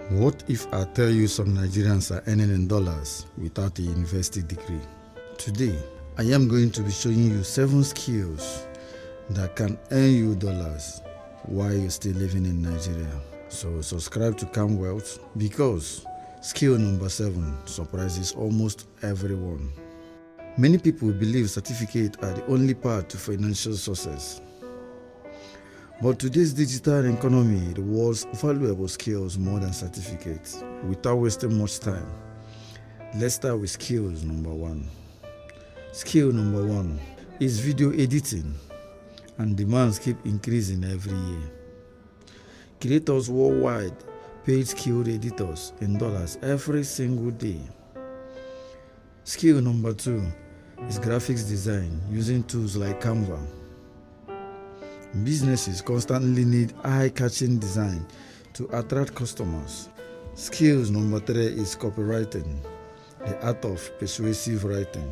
What if I tell you some Nigerians are earning in dollars without a university degree? Today, I am going to be showing you 7 skills that can earn you dollars while you're still living in Nigeria. So subscribe to Calm Wealth because skill number 7 surprises almost everyone. Many people believe certificates are the only path to financial success. But today's digital economy rewards valuable skills more than certificates. Without wasting much time, let's start with skills number 1. Skill number 1 is video editing, and demands keep increasing every year. Creators worldwide pay skilled editors in dollars every single day. Skill number 2 is graphics design using tools like Canva. Businesses constantly need eye-catching design to attract customers. Skills number 3 is copywriting, the art of persuasive writing.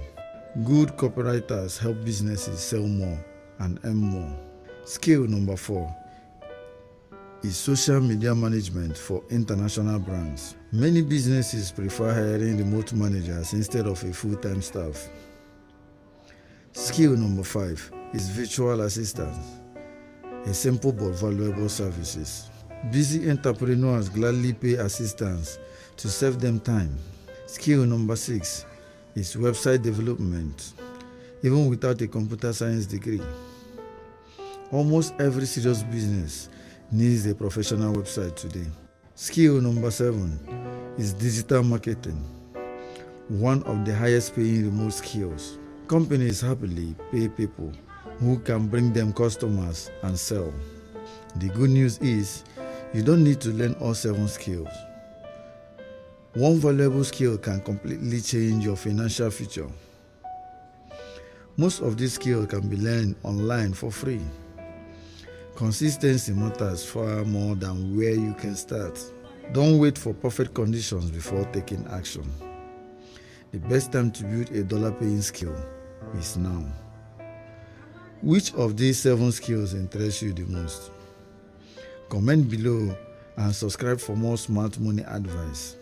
Good copywriters help businesses sell more and earn more. Skill number 4 is social media management for international brands. Many businesses prefer hiring remote managers instead of a full-time staff. Skill number 5 is virtual assistance, a simple but valuable services. Busy entrepreneurs gladly pay assistants to save them time. Skill number 6 is website development, even without a computer science degree. Almost every serious business needs a professional website today. Skill number 7 is digital marketing, one of the highest paying remote skills. Companies happily pay people who can bring them customers and sell. The good news is you don't need to learn all 7 skills. One valuable skill can completely change your financial future. Most of these skills can be learned online for free. Consistency matters far more than where you can start. Don't wait for perfect conditions before taking action. The best time to build a dollar-paying skill is now. Which of these 7 skills interests you the most? Comment below and subscribe for more smart money advice.